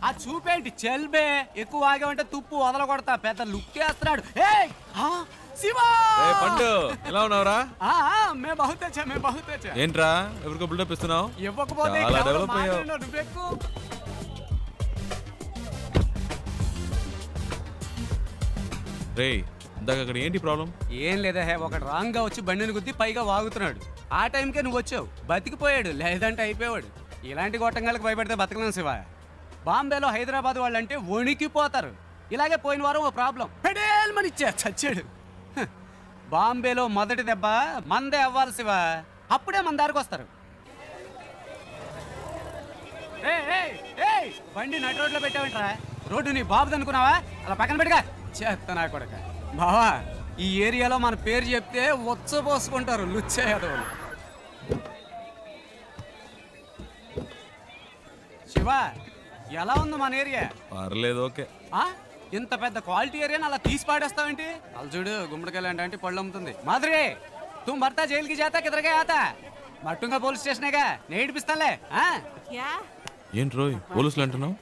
ఆ చూపేంటి చెల్బే ఎక్కువ ఆగేమంటే తుప్పు వదల కొడతా పెద్ద లుక్ వేస్తున్నాడు శివా పండు ఎలా ఉన్నావురా మే బహుత్ అచ్చా మే బహుత్ అచ్చా ఏంట్రా ఎవరికో బిల్డప్ ఇస్తున్నావు ఇవ్వకపోతే చాలా డెవలప్ అయ్యావు నువ్వెక్కు రేయ్ ఇందాక అక్కడ ఏంటి ప్రాబ్లం ఏం లేదా ఒకడు రాంగ్ గా వచ్చి బండిని గుద్ది పైగా వాగుతున్నాడు ఆ టైంకే నువ్వు వచ్చావు బతికిపోయాడు లేదంటే అయిపోయాడు ఇలాంటి గొట్టంగాలకు భయపడితే బతకలేం శివ బాంబేలో హైదరాబాద్ వాళ్ళంటే వణికిపోతారు ఇలాగే పోయిన వారం ఓ ప్రాబ్లం పెడేల్మని ఇచ్చా చచ్చాడు బాంబేలో మొదటి దెబ్బ మందే అవ్వాలి శివ అప్పుడే మన దారికి వస్తారు బండి నడి రోడ్లో పెట్టావంటరా రోడ్డు నీ బాబుది అనుకున్నావా అలా పక్కన పెట్టుగా చేస్తా నా కొడక బావా ఈ ఏరియాలో మన పేరు చెప్తే ఉచ్చపోసుకుంటారు లుచ్చేయదు శివ ఎలా ఉంది మన ఏరియా పర్లేదు ఓకే ఇంత పెద్ద క్వాలిటీ ఏరియాని అలా తీసి పాడేస్తావేంటి అలా చూడు గుమ్మడికాయలు అంటే పళ్ళు అమ్ముతుంది మాధురి तुम भरता जेल की जाता किधर गया आता మట్టుంగా పోలీస్ స్టేషనేగా నేడిపిస్తాలే ఏంటి రోయ్ పోలీసులు అంటున్నావు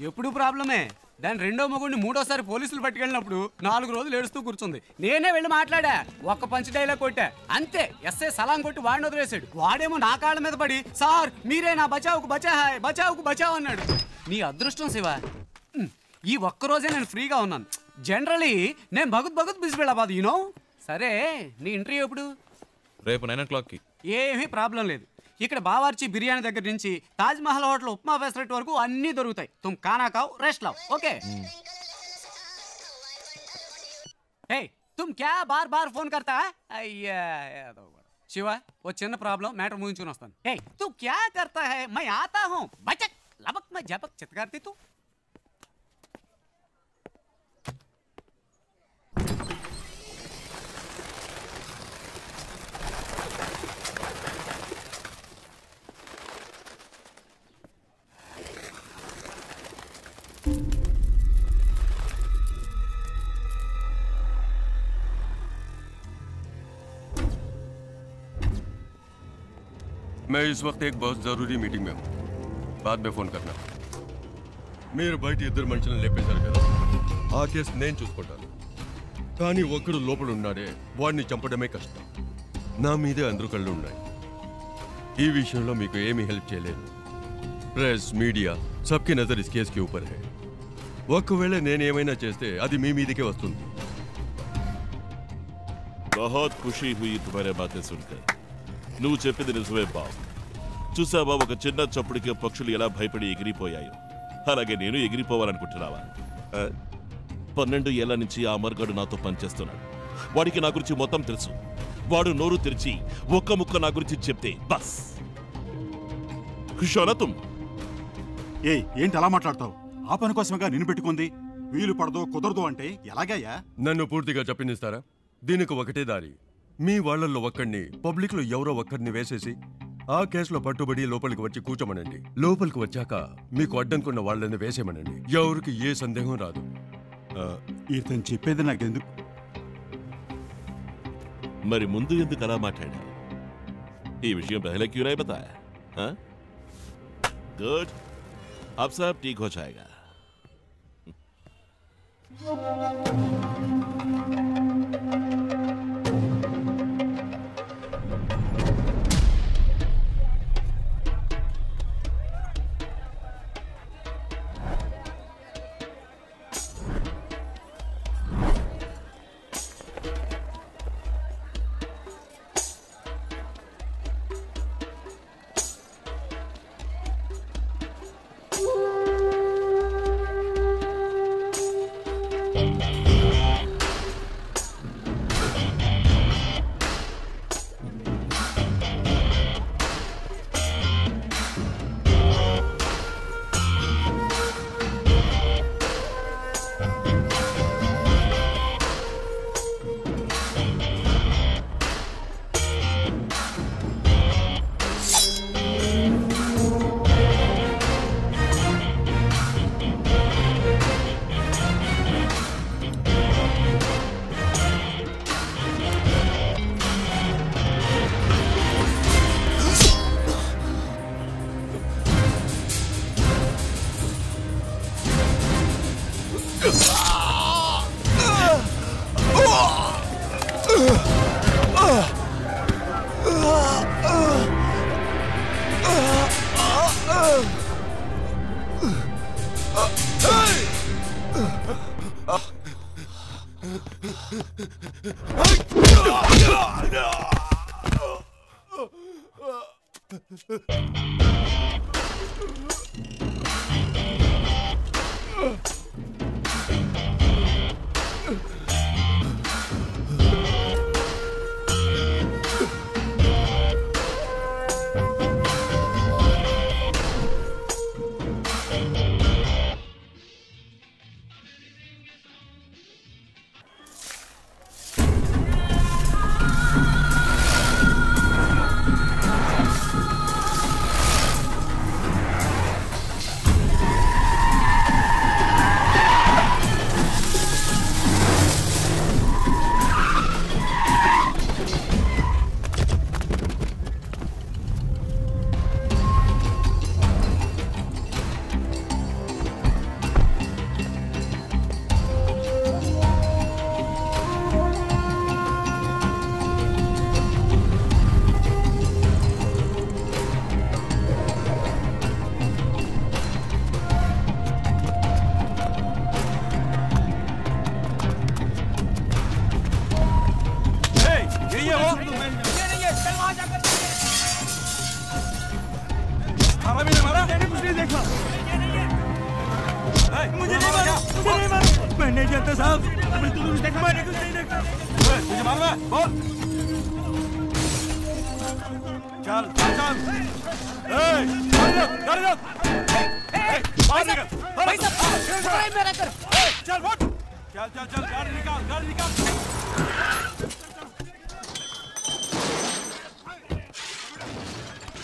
ఎప్పుడు ప్రాబ్లమే దాని రెండో మొగుడిని మూడోసారి పోలీసులు పట్టుకెళ్ళినప్పుడు 4 రోజులు ఏడుస్తూ కూర్చుంది నేనే వెళ్ళి మాట్లాడా ఒక్క పంచ్ డైలాగ్ కొట్టా అంతే ఎస్ఐ సలాం కొట్టి వాడిని వదిలేశాడు వాడేమో నా కాళ్ళ మీద పడి సార్ మీరే నా బచావుకు బచావ్ అన్నాడు నీ అదృష్టం శివ ఈ ఒక్కరోజే నేను ఫ్రీగా ఉన్నాను జనరలీ నేను భగత్ బిజీ వెళ్ళబాదు యూనో సరే నీ ఇంటర్వ్యూ ఎప్పుడు రేపు 9 o'clock ఏమీ ప్రాబ్లం లేదు ఇక్కడ బావార్చి బిర్యానీ దగ్గర నుంచి తాజ్ మహల్ హోటల్ ఉప్మా ఫెసరెట్ వరకు అన్నీ దొరుకుతాయి తుమ్ ఖానా ఖాओ రెస్ట్ లాओ ఓకే హే తుమ్ క్యా బార్ బార్ ఫోన్ करता है అయ్యా శివ ఓ చిన్న ప్రాబ్లం మ్యాటర్ ముగించుకొని వస్తాను హే తు క్యా करता है मैं आता हूं बचक लबक में झपक चित्कारती तू मैं इस वक्त एक बहुत जरूरी मीटिंग में हूँ बाद में फोन करना మీరు బయట ఇద్దరు మనుషులను లేపేశారు కదా ఆ కేసు నేను చూసుకుంటాను కానీ ఒక్కడు లోపల ఉన్నాడే వాడిని చంపడమే కష్టం నా మీదే అందరూ కళ్ళు ఉన్నాయి ఈ విషయంలో మీకు ఏమీ హెల్ప్ చేయలేను press media సబ్కి Nazar is case కి ఊపర్ హై ఒకవేళ నేనేమైనా చేస్తే అది మీ మీదకే వస్తుంది बहुत खुशी हुई तुम्हारे बातें सुनकर నువ్వు చెప్పింది నిజమే బాబు చూసావా ఒక చిన్న చప్పుడికి పక్షులు ఎలా భయపడి ఎగిరిపోయాయో అలాగే నేను ఎగిరిపోవాలనుకుంటున్నావా 12 ఏళ్ల నుంచి ఆ అమర్గాడు నాతో పనిచేస్తున్నాడు వాడికి నా గురించి మొత్తం తెలుసు వాడు నోరు తెరిచి ఒక్క ముక్క నా గురించి చెప్తే బస్ ఖుషోనా ఏంటి అలా మాట్లాడతావు ఆ పని కోసమేగా నిన్ను పెట్టుకుంది వీలు పడదో కుదరదు అంటే ఎలాగయ్యా నన్ను పూర్తిగా చెప్పనిస్తారా దీనికి ఒకటే దారి మీ వాళ్లలో ఒక్కడిని పబ్లిక్ లో ఎవరో ఒక్కడిని వేసేసి ఆ కేసులో పట్టుబడి లోపలికి వచ్చి కూర్చోమనండి లోపలికి వచ్చాక మీకు అడ్డంకున్న వాళ్ళని వేసేమనండి ఎవరికి ఏ సందేహం రాదు ఇతను చెప్పేది నాకెందుకు మరి ముందు ఎందుకు అలా మాట్లాడా ఈ విషయం పहले क्यों नहीं बताया हाँ गुड अब सब ठीक हो जाएगा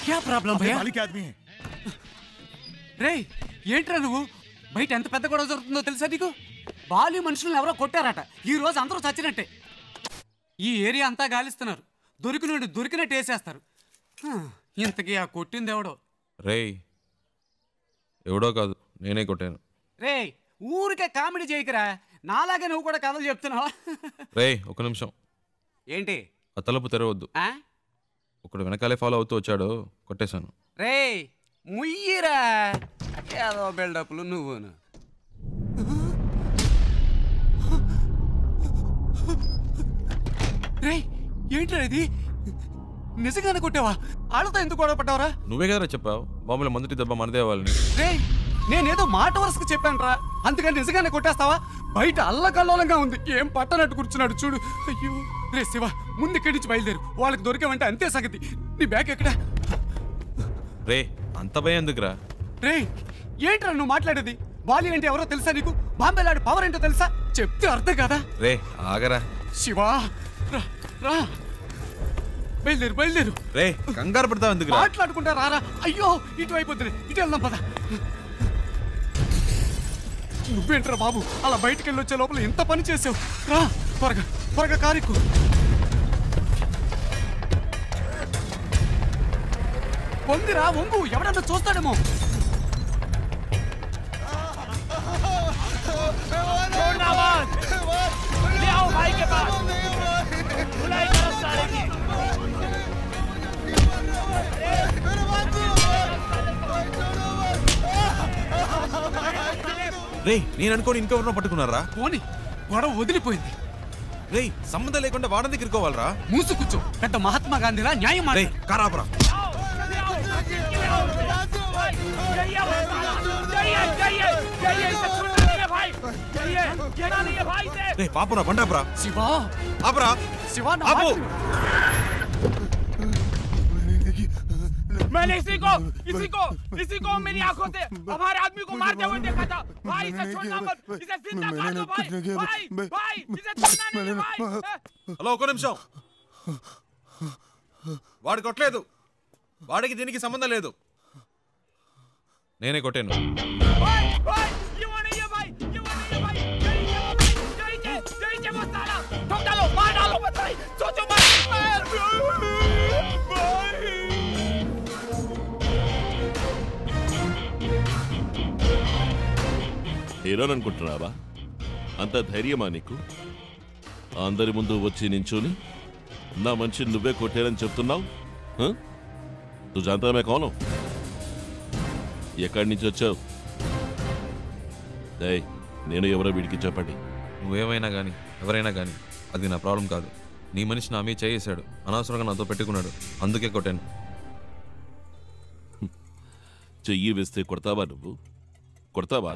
क्या प्रॉब्लम भैया मालिक आदमी है రే ఏంట్రా నువ్వు బయట ఎంత పెద్ద గొడవ జరుగుతుందో తెలుసా నీకు బాలి మనుషులను ఎవరో కొట్టారట ఈ రోజు అందరూ చచ్చినట్టే ఈ ఏరియా అంతా గాలిస్తున్నారు దొరికినట్టు వేసేస్తారు ఇంతకీ ఆ కొట్టింది ఎవడో రేయ్ ఎవడో కాదు నేనే కొట్టాను రే ఊరికే కామెడీ చేయకరా నాలాగే నువ్వు కూడా కథలు చెప్తున్నావా రేయ్ ఒక నిమిషం ఏంటి ఆ తలుపు తెరవద్దు ఒకడు వెనకాలే ఫాలో అవుతూ వచ్చాడు కొట్టేశాను రే ముయ్యిరా ఏదో బిల్డప్లు నువ్వును రే ఏంట్రా ఇది నిజంగానే కొట్టావా వాళ్ళతో ఎందుకు గొడవ పడ్డావరా నువ్వే కదరా చెప్పావు మామూలు మొదటి దెబ్బ మనదే వాళ్ళని రే నేనేదో మాట వరుసకు చెప్పాను రా అందుకని నిజంగానే కొట్టేస్తావా బయట అల్లకల్లోలంగా ఉంది ఏం పట్టనట్టు కూర్చున్నాడు చూడు అయ్యో రే శివ ముందు ఇక్కడి నుంచి బయలుదేరు వాళ్ళకి దొరికామంటే అంతే సంగతి నీ బ్యాగ్ ఎక్కడా రే అంత భయం ఎందుకురా రే ఏంట్రా నువ్వు మాట్లాడేది బాలి అంటే ఎవరో తెలుసా నీకు బాంబేలాడు పవర్ ఏంటో తెలుసా చెప్తే అర్థం కదా రే ఆగరా శివా రా రా బయలుదేరు రే కంగారు పడతావు ఎందుకురా మాట్లాడుకుంటా రారా అయ్యో ఇటువైపు వద్దులే ఇటు వెళ్దాం పద నువ్వేంట్రా బాబు అలా బయటికి వెళ్ళి వచ్చే లోపల ఎంత పని చేసావు రా త్వరగా కారెక్కు వంగిరా వంగు ఎవడన్నా చూస్తాడేమో రే నేను అనుకోని ఇంకెవరినో పట్టుకున్నారా పోనీ గొడవ వదిలిపోయింది రే సంబంధం లేకుండా వాడని దగ్గర ఇరుకోవాలరా మూసు కూర్చో పెద్ద మహాత్మా గాంధీలా న్యాయం రే కారాపురా రే పాపురా బండాపురా శివా ఆపురా శివా నా ఆపు मैंने इसी को मेरी आंखों से हमारे आदमी को मारते हुए देखा था भाई इसे छोड़ना मत इसे जिंदा काट दो भाई इसे छोड़ना नहीं भाई హలో ఒక నిమిషం వాడు కొట్టలేదు వాడికి దీనికి సంబంధం లేదు నేనే కొట్టాను ये वो नहीं है भाई जय वो साला ठोक डालो मार डालो मत भाई सोचो मत హీరోని అనుకుంటున్నావా అంత ధైర్యమా నీకు? అందరి ముందు వచ్చి నించోని నా మనిషిని నువ్వే కొట్టారని చెప్తున్నావు? తు జాంతా మే కౌన్ హూ? ఎక్కడి నుంచి వచ్చావు? నేను ఎవరో వీడికి చెప్పండి. నువ్వేమైనా కానీ ఎవరైనా కానీ అది నా ప్రాబ్లం కాదు. నీ మనిషి నా మీద చేసాడు, అనవసరంగా నాతో పెట్టుకున్నాడు, అందుకే కొట్టాను. చెయ్యి వేస్తే కొడతావా నువ్వు? కొడతావా?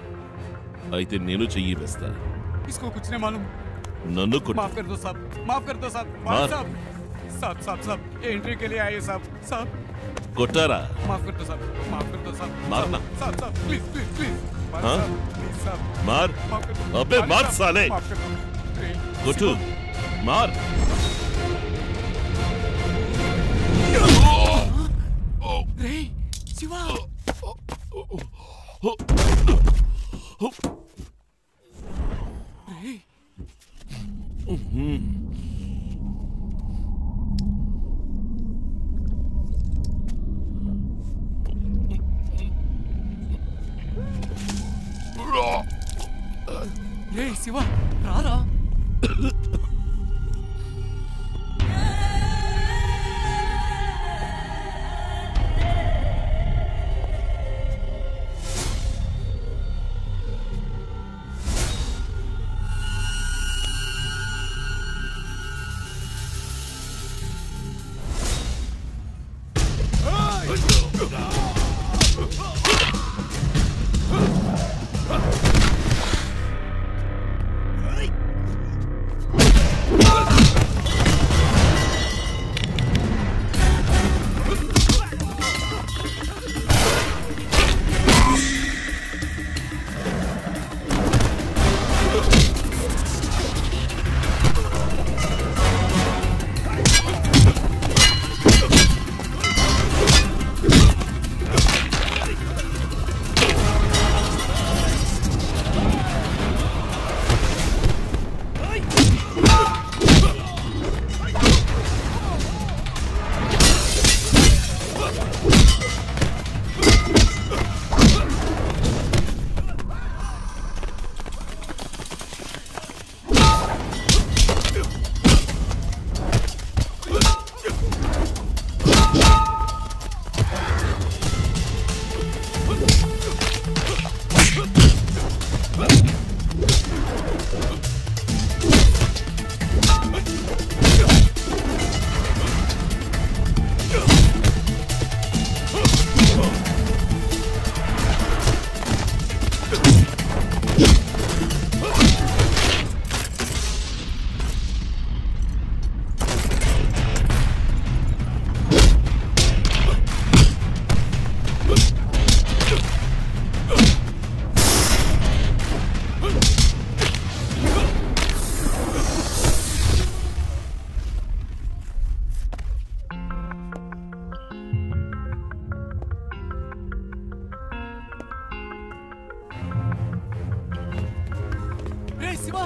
అయితే నేను చెయ్యి వేస్తా. इसको कुछ नहीं मालूम. నన్ను కొట్టు. माफ कर दो साहब, माफ कर दो साहब. मार. साहब साहब साहब साहब ये एंट्री के लिए आए साहब. साहब కొట్టారా? माफ कर दो साहब, माफ कर दो साहब. मारना. साहब साहब प्लीज प्लीज प्लीज. हाँ? प्लीज साहब మార్. माफ कर दो. अबे मार साहब, साले. माफ कर दो. కొట్టు. మార్. రే శివా. రే శివ రారా. రే శివ